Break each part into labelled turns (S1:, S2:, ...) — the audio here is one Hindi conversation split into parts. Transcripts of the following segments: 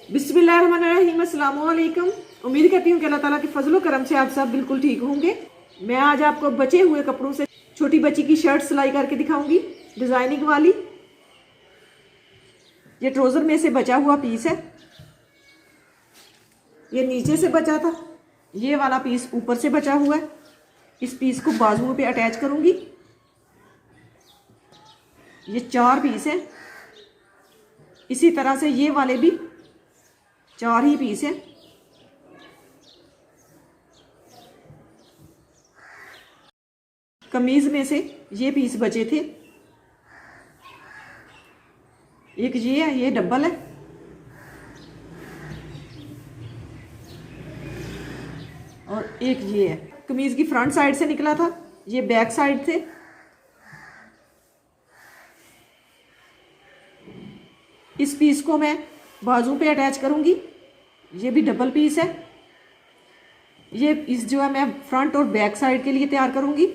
S1: बिस्मिल्लाहिर्रहमानिर्रहीम, अस्सलाम वालेकुम। उम्मीद करती हूँ कि अल्लाह ताला के फजलो करम से आप सब बिल्कुल ठीक होंगे। मैं आज आपको बचे हुए कपड़ों से छोटी बच्ची की शर्ट सिलाई करके दिखाऊंगी, डिजाइनिंग वाली। ये ट्राउजर में से बचा हुआ पीस है, ये नीचे से बचा था, ये वाला पीस ऊपर से बचा हुआ है। इस पीस को बाजुओं पे अटैच करूंगी। ये 4 पीस है, इसी तरह से ये वाले भी 4 ही पीस है। कमीज में से ये पीस बचे थे, एक ये है, ये डबल है, और एक ये है। कमीज की फ्रंट साइड से निकला था, ये बैक साइड थे। इस पीस को मैं बाजू पे अटैच करूंगी। ये भी डबल पीस है। ये पीस जो है मैं फ्रंट और बैक साइड के लिए तैयार करूंगी।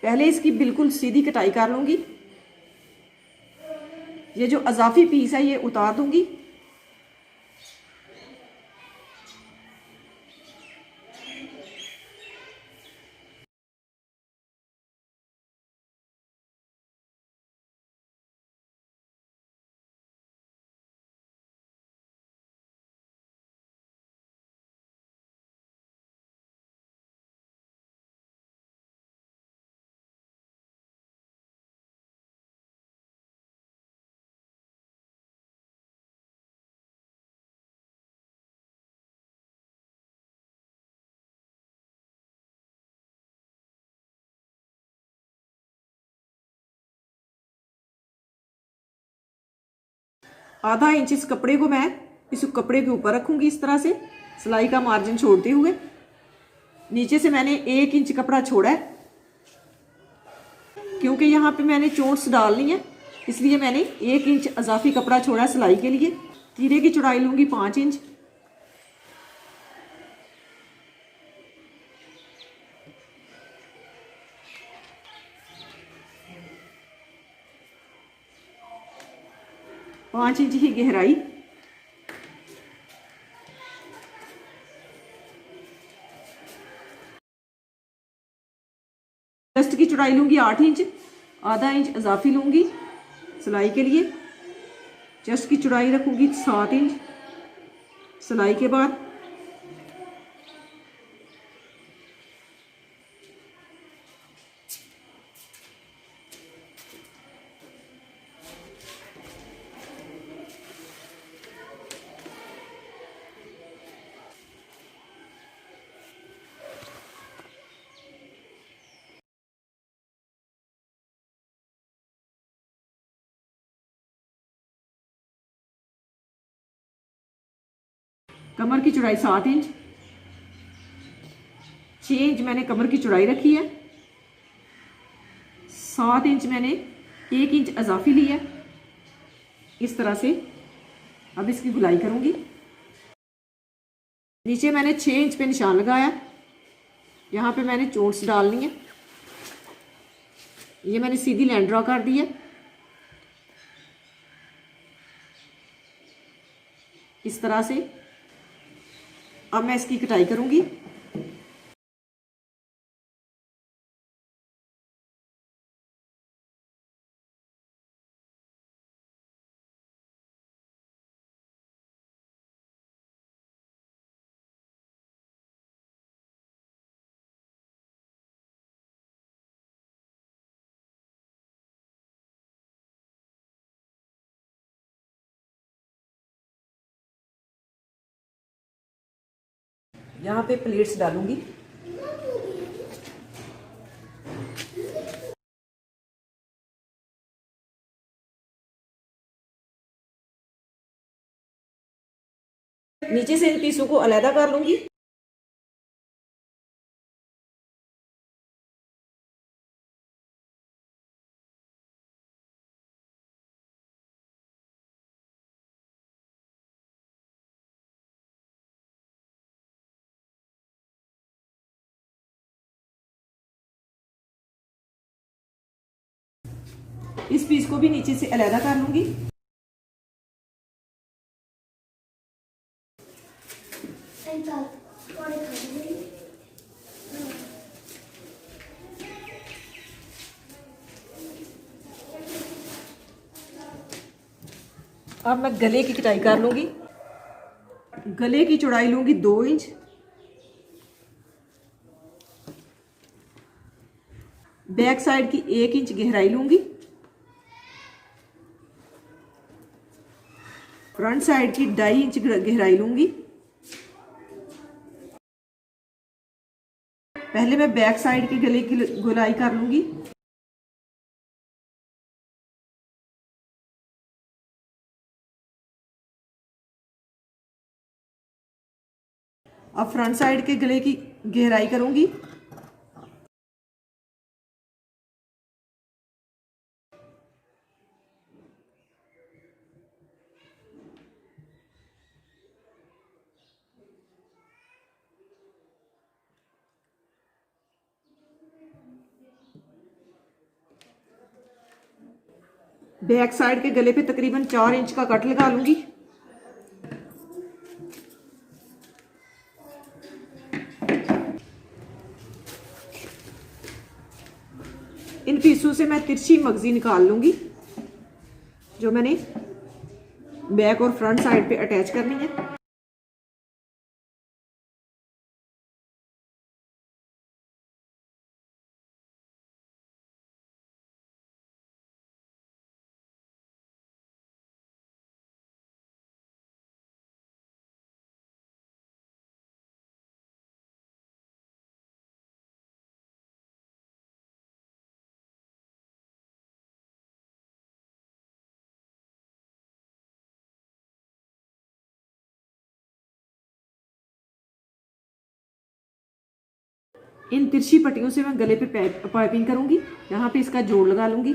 S1: पहले इसकी बिल्कुल सीधी कटाई कर लूंगी। ये जो अजाफी पीस है ये उतार दूंगी। आधा इंच इस कपड़े को मैं इस कपड़े के ऊपर रखूंगी, इस तरह से सिलाई का मार्जिन छोड़ते हुए। नीचे से मैंने 1 इंच कपड़ा छोड़ा है, क्योंकि यहाँ पे मैंने चोट्स डालनी है, इसलिए मैंने 1 इंच अजाफी कपड़ा छोड़ा है सिलाई के लिए। तीरे की चौड़ाई लूंगी 5 इंच। पाँच इंच ही गहराई। चेस्ट की चौड़ाई लूंगी 8 इंच, आधा इंच अजाफी लूंगी सिलाई के लिए। चेस्ट की चौड़ाई रखूंगी 7 इंच सिलाई के बाद। कमर की चौड़ाई 7 इंच, 6 इंच मैंने कमर की चौड़ाई रखी है। 7 इंच मैंने 1 इंच अजाफी ली है, इस तरह से। अब इसकी गुलाई करूंगी। नीचे मैंने 6 इंच पे निशान लगाया, यहाँ पे मैंने चोट्स डालनी है। ये मैंने सीधी लाइन ड्रॉ कर दी है, इस तरह से। अब मैं इसकी कटाई करूंगी। यहाँ पे प्लेट्स डालूंगी। नीचे से इन पीसों को अलग कर लूंगी। इस पीस को भी नीचे से अलग कर लूंगी। अब मैं गले की कटाई कर लूंगी। गले की चौड़ाई लूंगी 2 इंच। बैक साइड की 1 इंच गहराई लूंगी। फ्रंट साइड की 2.5 इंच गहराई लूंगी। पहले मैं बैक साइड के गले की गोलाई कर लूंगी। अब फ्रंट साइड के गले की गहराई करूंगी। बैक साइड के गले पे तकरीबन 4 इंच का कट लगा लूंगी। इन पीसों से मैं तिरछी मगजी निकाल लूंगी जो मैंने बैक और फ्रंट साइड पे अटैच करनी है। इन तिरछी पट्टियों से मैं गले पे पाइपिंग करूंगी। यहाँ पे इसका जोड़ लगा लूंगी।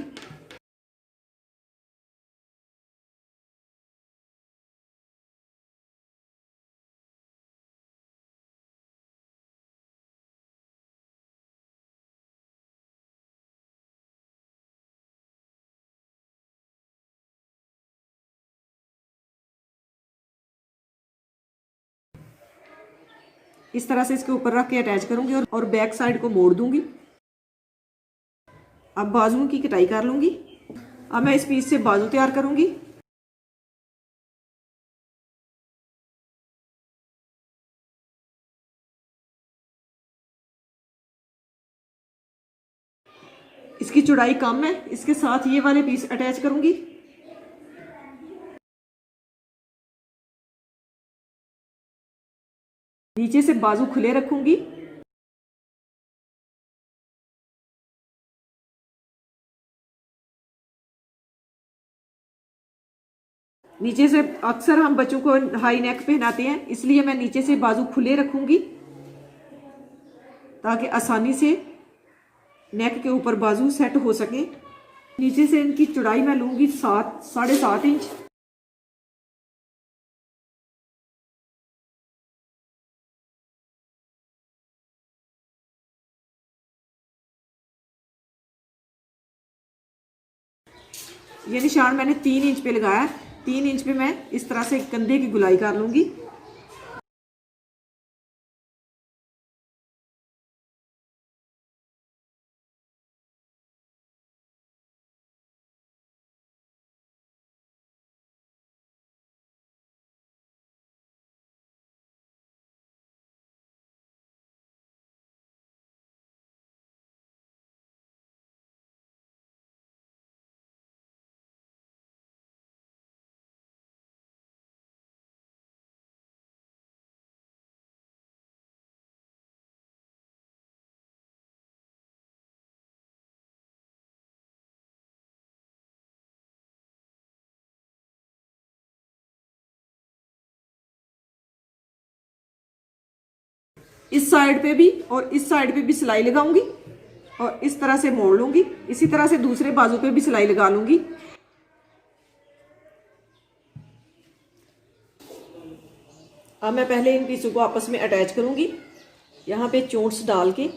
S1: इस तरह से इसके ऊपर रख के अटैच करूंगी और बैक साइड को मोड़ दूंगी। अब बाजुओं की कटाई कर लूंगी। अब मैं इस पीस से बाजू तैयार करूंगी। इसकी चौड़ाई कम है, इसके साथ ये वाले पीस अटैच करूंगी। नीचे से बाजू खुले रखूंगी। नीचे से अक्सर हम बच्चों को हाई नेक पहनाते हैं, इसलिए मैं नीचे से बाजू खुले रखूंगी ताकि आसानी से नेक के ऊपर बाजू सेट हो सके। नीचे से इनकी चौड़ाई मैं लूंगी 7-7.5 इंच। ये निशान मैंने 3 इंच पे लगाया। 3 इंच पे मैं इस तरह से कंधे की गुलाई कर लूंगी। इस साइड पे भी और इस साइड पे भी सिलाई लगाऊंगी और इस तरह से मोड़ लूंगी। इसी तरह से दूसरे बाजू पे भी सिलाई लगा लूंगी। अब मैं पहले इन पीसों को आपस में अटैच करूंगी, यहाँ पे चोंट्स डाल के।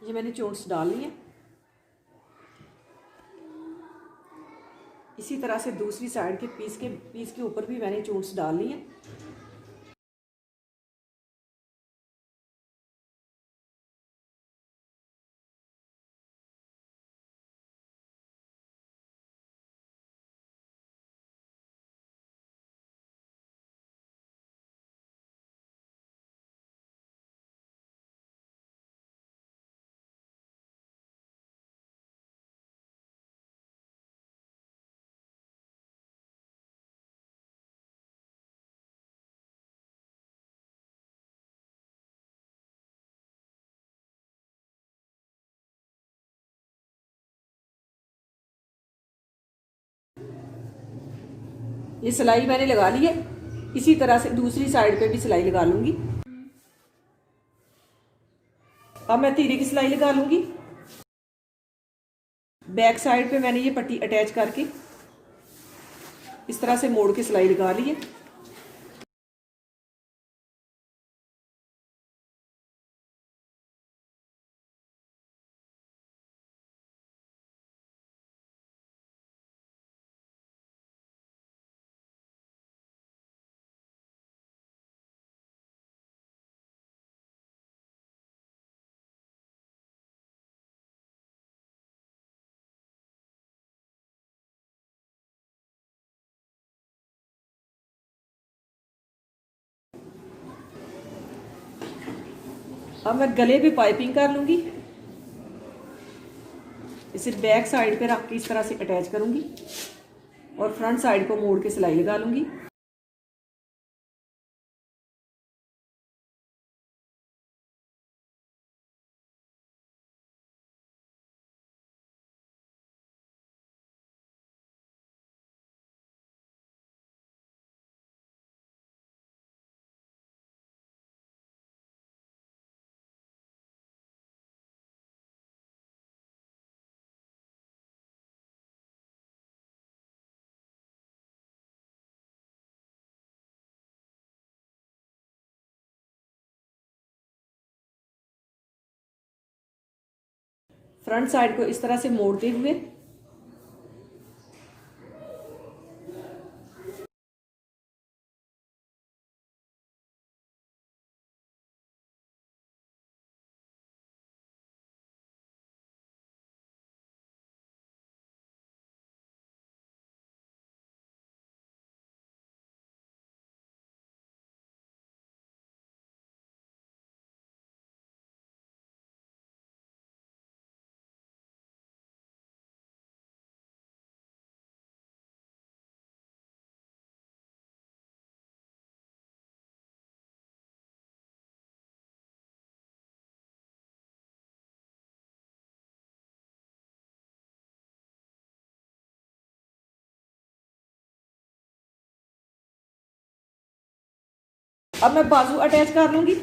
S1: ये मैंने चोंट्स डाल ली है। इसी तरह से दूसरी साइड के पीस के ऊपर भी मैंने चोंट्स डाल ली हैं। ये सिलाई मैंने लगा ली है। इसी तरह से दूसरी साइड पे भी सिलाई लगा लूंगी। अब मैं तीरे की सिलाई लगा लूंगी। बैक साइड पे मैंने ये पट्टी अटैच करके इस तरह से मोड़ के सिलाई लगा ली है। अब मैं गले पे पाइपिंग कर लूंगी। इसे बैक साइड पे रख के इस तरह से अटैच करूंगी और फ्रंट साइड को मोड़ के सिलाई लगा लूंगी। फ्रंट साइड को इस तरह से मोड़ते हुए अब मैं बाजू अटैच कर लूंगी।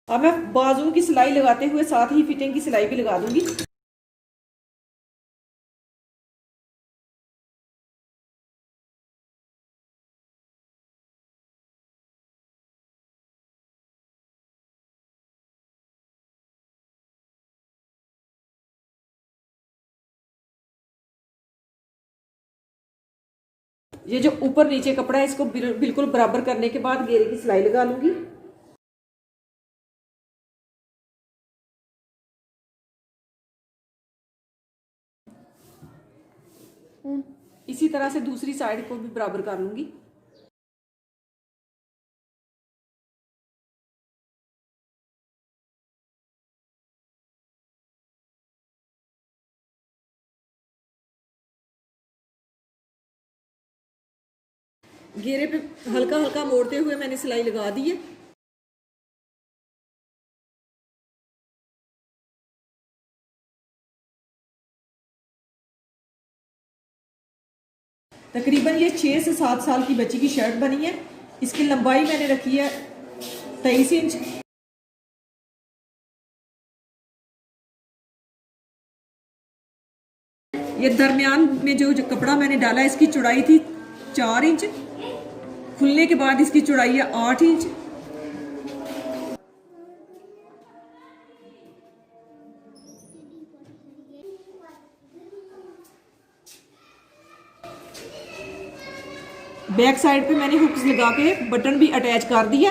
S1: अब मैं बाजू की सिलाई लगाते हुए साथ ही फिटिंग की सिलाई भी लगा दूंगी। ये जो ऊपर नीचे कपड़ा है इसको बिल्कुल बराबर करने के बाद घेरे की सिलाई लगा लूंगी। इसी तरह से दूसरी साइड को भी बराबर कर लूंगी। घेरे पे हल्का हल्का मोड़ते हुए मैंने सिलाई लगा दी है। तकरीबन ये 6 से 7 साल की बच्ची की शर्ट बनी है। इसकी लंबाई मैंने रखी है 23 इंच। ये दरमियान में जो कपड़ा मैंने डाला इसकी चौड़ाई थी 4 इंच, खुलने के बाद इसकी चौड़ाई है 8 इंच। बैक साइड पे मैंने हुक्स लगा के बटन भी अटैच कर दिया।